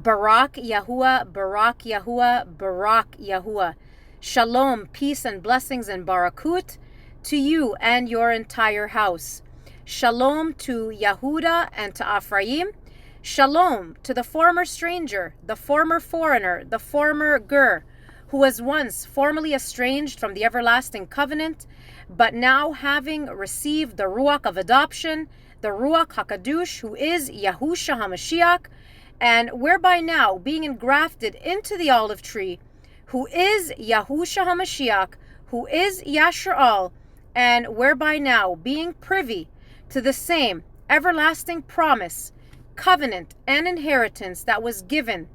Barak Yahuwah, Barak Yahuwah, Barak Yahuwah. Shalom, peace and blessings and barakut to you and your entire house. Shalom to Yehuda and to Ephraim. Shalom to the former stranger, the former foreigner, the former ger, who was once formerly estranged from the everlasting covenant, but now having received the Ruach of adoption, the Ruach HaKadosh, who is Yahusha HaMashiach, and whereby now being engrafted into the olive tree, who is Yahusha HaMashiach, who is Yashar'al, and whereby now being privy to the same everlasting promise, covenant, and inheritance that was given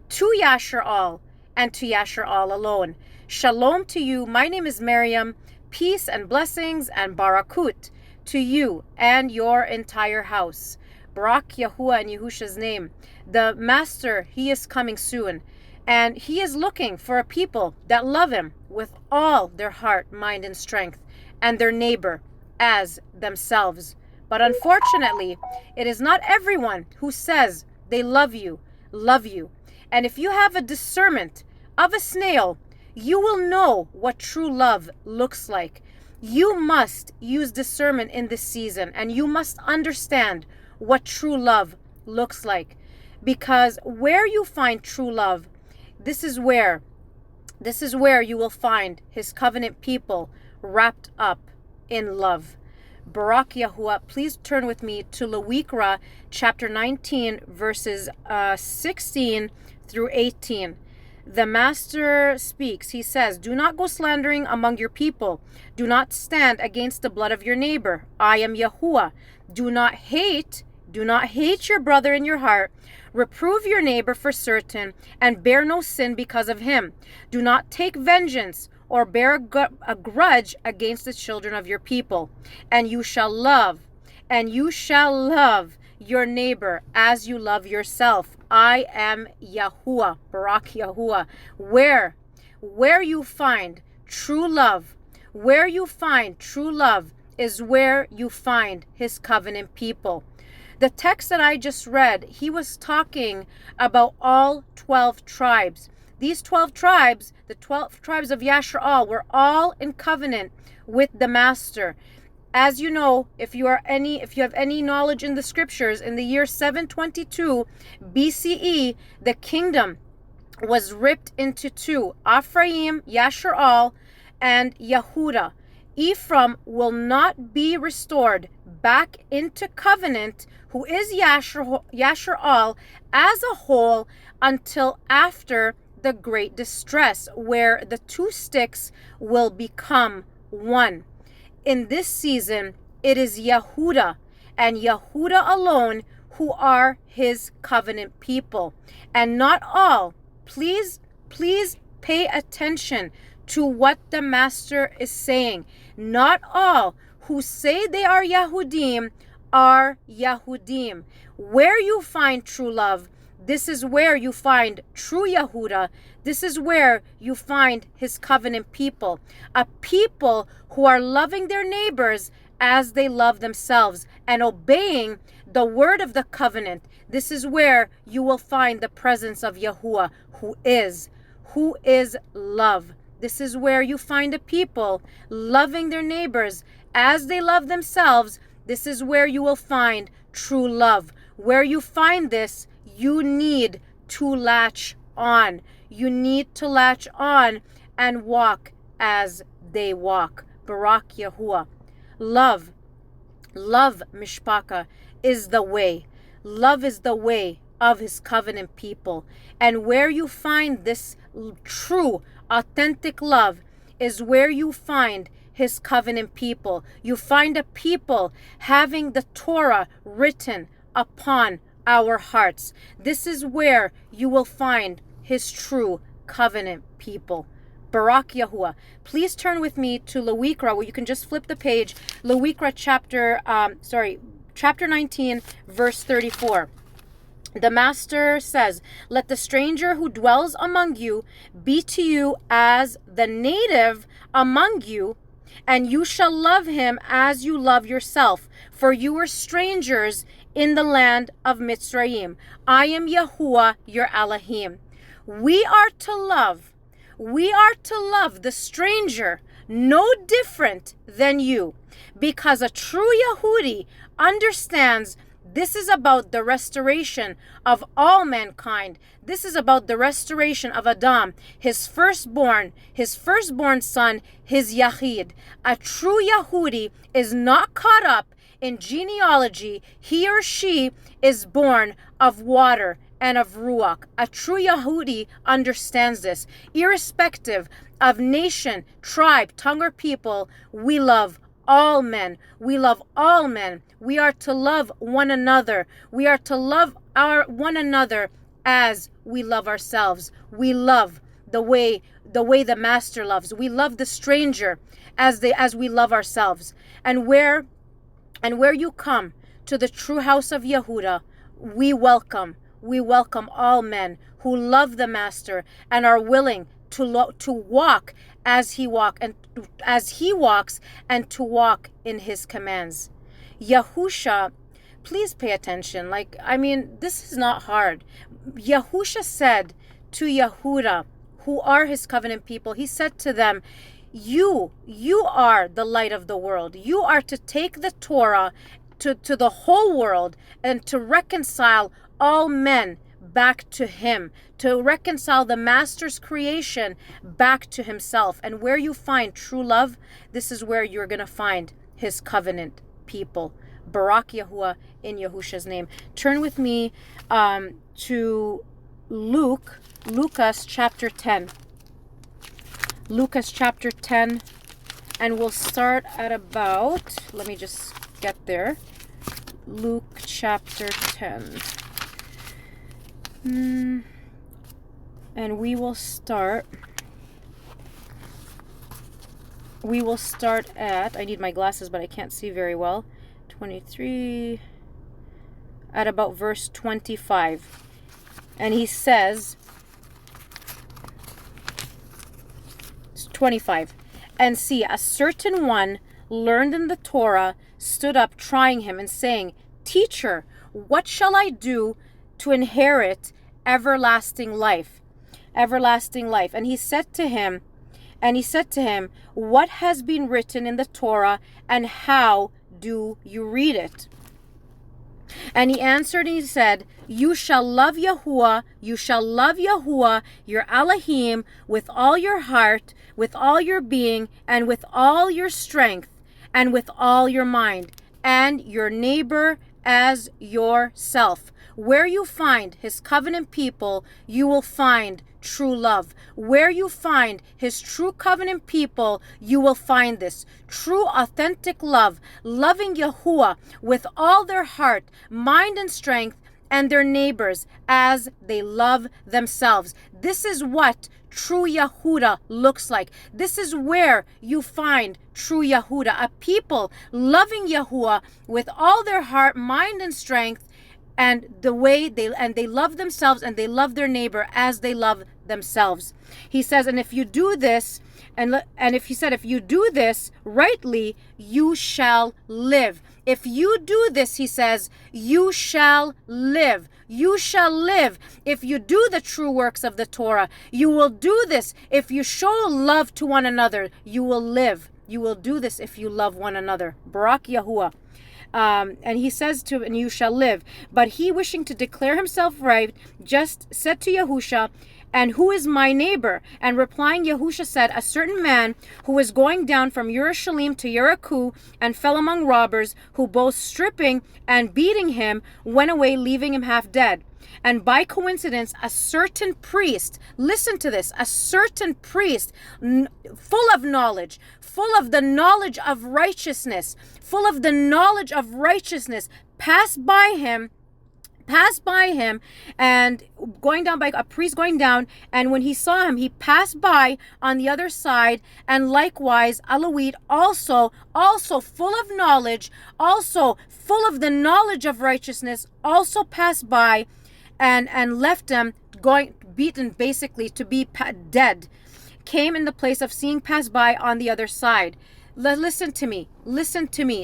to Yashar'al and to Yashar'al alone. Shalom to you. My name is Miriam. Peace and blessings and barakut to you and your entire house. Barak Yahuwah in Yahusha's name. The Master, He is coming soon. And He is looking for a people that love Him with all their heart, mind, and strength, and their neighbor as themselves. But unfortunately, it is not everyone who says they love you. And if you have a discernment of a snail, you will know what true love looks like. You must use discernment in this season, and you must understand what true love looks like. Because where you find true love, this is where you will find His covenant people wrapped up in love. Barak Yahuwah. Please turn with me to Lewikra chapter 19 verses 16 through 18. The Master speaks. He says, "Do not go slandering among your people. Do not stand against the blood of your neighbor. I am Yahuwah. Do not hate your brother in your heart. Reprove your neighbor for certain, and bear no sin because of him. Do not take vengeance or bear a grudge against the children of your people. And you shall love your neighbor as you love yourself. I am Yahuwah." Barak Yahuwah. Where you find true love, is where you find His covenant people. The text that I just read, he was talking about all 12 tribes. These 12 tribes, the 12 tribes of Yashar'al, were all in covenant with the Master. As you know, if you have any knowledge in the scriptures, in the year 722 BCE, the kingdom was ripped into two: Ephraim, Yashar'al, and Yehuda. Ephraim will not be restored back into covenant, who is Yashar'al as a whole, until after the great distress, where the two sticks will become one. In this season, it is Yehuda and Yehuda alone who are His covenant people. And not all. Please pay attention to what the Master is saying. Not all who say they are Yahudim are Yahudim. Where you find true love, this is where you find true Yehuda. This is where you find His covenant people. A people who are loving their neighbors as they love themselves and obeying the word of the covenant. This is where you will find the presence of Yahuwah, who is love. This is where you find a people loving their neighbors as they love themselves. This is where you will find true love. Where you find this, you need to latch on. You need to latch on and walk as they walk. Barak Yahuwah. Love Mishpaka is the way. Love is the way of His covenant people. And where you find this true, authentic love is where you find His covenant people. You find a people having the Torah written upon our hearts. This is where you will find His true covenant people. Barak Yahuwah. Please turn with me to Lewikra, where you can just flip the page. Lewikra chapter 19, verse 34. The Master says, "Let the stranger who dwells among you be to you as the native among you, and you shall love him as you love yourself. For you were strangers in the land of Mitzrayim. I am Yahuwah, your Elohim. We are to love the stranger no different than you, because a true Yehudi understands this is about the restoration of all mankind. This is about the restoration of Adam, his firstborn son, his Yachid. A true Yehudi is not caught up in genealogy. He or she is born of water and of Ruach. A true Yehudi understands this. Irrespective of nation, tribe, tongue, or people, we love all men. We love all men. We are to love one another. We are to love one another as we love ourselves. We love the way the Master loves. We love the stranger as we love ourselves. And where you come to the true house of Yehuda, we welcome all men who love the Master and are willing to walk as he walks and to walk in his commands. Yahusha, please pay attention. This is not hard. Yahusha said to Yehuda, who are his covenant people, he said to them, you are the light of the world. You are to take the Torah to the whole world and to reconcile all men back to him, to reconcile the Master's creation back to himself. And where you find true love, this is where you're going to find his covenant people. Barak Yahuwah in Yahusha's name. Turn with me to Lucas chapter 10. Lucas chapter 10, and we'll start at about, let me just get there. Luke chapter 10. And we will start at, I need my glasses but I can't see very well, 23, at about verse 25. And he says, 25, and see, a certain one learned in the Torah stood up trying him and saying, Teacher, what shall I do to inherit everlasting life? Everlasting life. And he said to him, what has been written in the Torah, and how do you read it? And he answered and he said, you shall love Yahuwah, your Elohim, with all your heart, with all your being, and with all your strength, and with all your mind, and your neighbor as yourself. Where you find his covenant people, you will find true love. Where you find his true covenant people, you will find this true authentic love, loving Yahuwah with all their heart, mind, and strength, and their neighbors as they love themselves. This is what true Yehuda looks like. This is where you find true Yehuda, a people loving Yahuwah with all their heart, mind, and strength, and they love themselves and they love their neighbor as they love themselves. He says, and if you do this, if you do this rightly, you shall live. If you do this, he says, you shall live. You shall live if you do the true works of the Torah. You will do this if you show love to one another. You will live. You will do this if you love one another. Barak Yahuwah. And he says and you shall live. But he, wishing to declare himself right, just said to Yahusha, and who is my neighbor? And replying, Yahusha said, a certain man who was going down from Yerushalayim to Jericho and fell among robbers, who both stripping and beating him went away, leaving him half dead. And by coincidence, a certain priest, listen to this, a certain priest, full of knowledge, full of the knowledge of righteousness, passed by him, and going down by a priest going down, and when he saw him, he passed by on the other side. And likewise a Levite also full of knowledge, also full of the knowledge of righteousness, also passed by and left him beaten, basically to be dead, came in the place of seeing pass by on the other side. Listen to me,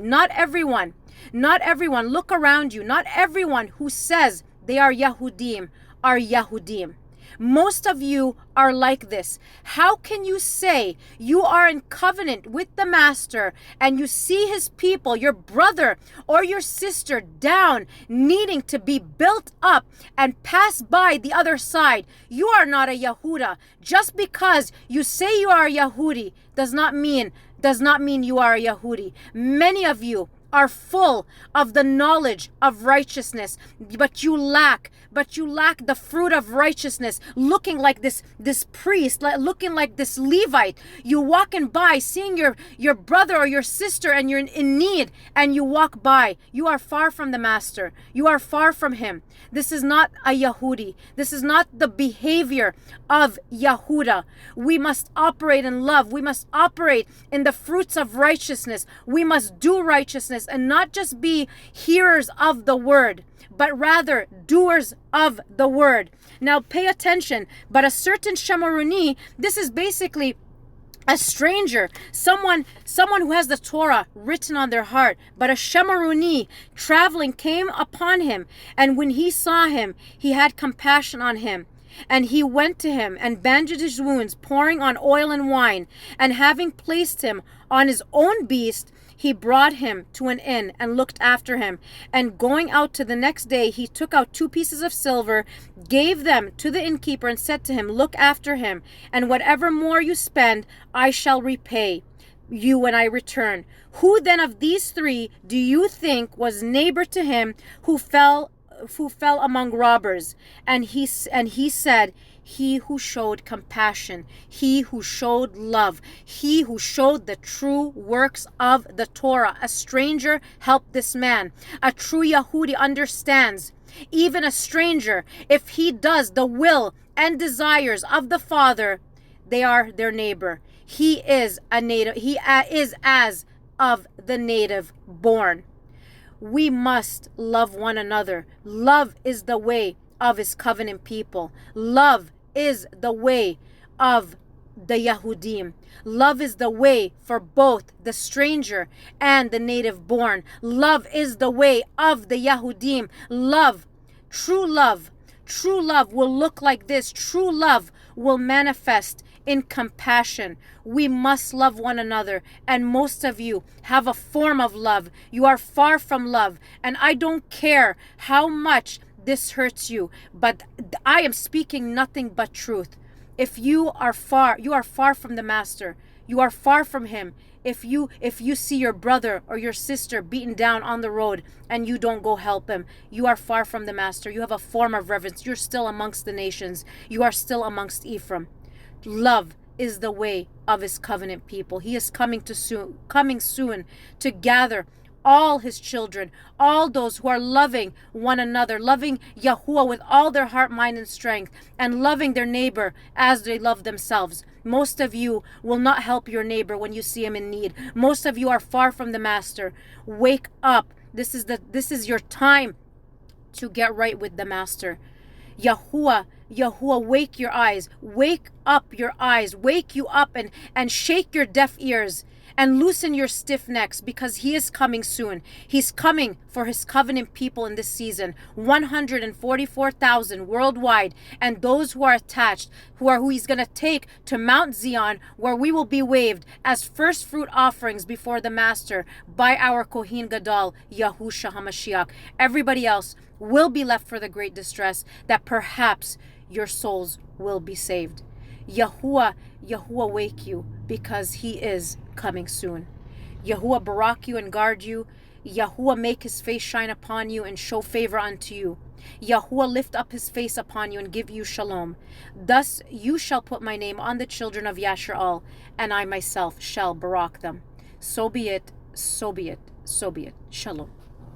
not everyone Not everyone, look around you, not everyone who says they are Yahudim are Yahudim. Most of you are like this. How can you say you are in covenant with the Master and you see his people, your brother or your sister down, needing to be built up and pass by the other side? You are not a Yahuda. Just because you say you are a Yahudi does not mean you are a Yahudi. Many of you are full of the knowledge of righteousness, but you lack the fruit of righteousness, looking like this priest, looking like this Levite. You walking by, seeing your brother or your sister, and you're in need, and you walk by. You are far from the Master. You are far from him. This is not a Yahudi. This is not the behavior of Yahuda. We must operate in love. We must operate in the fruits of righteousness. We must do righteousness and not just be hearers of the word, but rather doers of the word. Now pay attention. But a certain Shemaruni, this is basically a stranger, someone who has the Torah written on their heart. But a Shemaruni traveling came upon him, and when he saw him, he had compassion on him. And he went to him and bandaged his wounds, pouring on oil and wine. And having placed him on his own beast, he brought him to an inn and looked after him. And going out to the next day, he took out 2 pieces of silver, gave them to the innkeeper, and said to him, look after him, and whatever more you spend, I shall repay you when I return. Who then of these 3 do you think was neighbor to him who fell among robbers? And he said, he who showed compassion, he who showed love, he who showed the true works of the Torah. A stranger helped this man. A true Yahudi understands even a stranger, if he does the will and desires of the Father, they are their neighbor. He is a native. He is as of the native born. We must love one another. Love is the way of his covenant people. Love is the way of the Yahudim. Love is the way for both the stranger and the native born. Love is the way of the Yahudim. Love, true love will look like this. True love will manifest in compassion. We must love one another, and most of you have a form of love. You are far from love, and I don't care how much this hurts you, but I am speaking nothing but truth. If you are far from the Master. You are far from him. If you see your brother or your sister beaten down on the road and you don't go help him, you are far from the Master. You have a form of reverence. You're still amongst the nations. You are still amongst Ephraim. Love is the way of his covenant people. He is coming soon to gather all his children, all those who are loving one another, loving Yahuwah with all their heart, mind, and strength, and loving their neighbor as they love themselves. Most of you will not help your neighbor when you see him in need. Most of you are far from the Master. Wake up. This is your time to get right with the Master. Yahuwah, wake your eyes. Wake up your eyes. Wake you up and shake your deaf ears. And loosen your stiff necks, because he is coming soon. He's coming for his covenant people in this season. 144,000 worldwide. And those who are attached, who he's going to take to Mount Zion, where we will be waved as first fruit offerings before the Master by our Kohen Gadol, Yahusha HaMashiach. Everybody else will be left for the great distress, that perhaps your souls will be saved. Yahuwah wake you, because he is coming soon. Yahuwah barak you and guard you. Yahuwah make his face shine upon you and show favor unto you. Yahuwah lift up his face upon you and give you shalom. Thus you shall put my name on the children of Yashar'al, and I myself shall barak them. So be it, so be it, so be it. Shalom.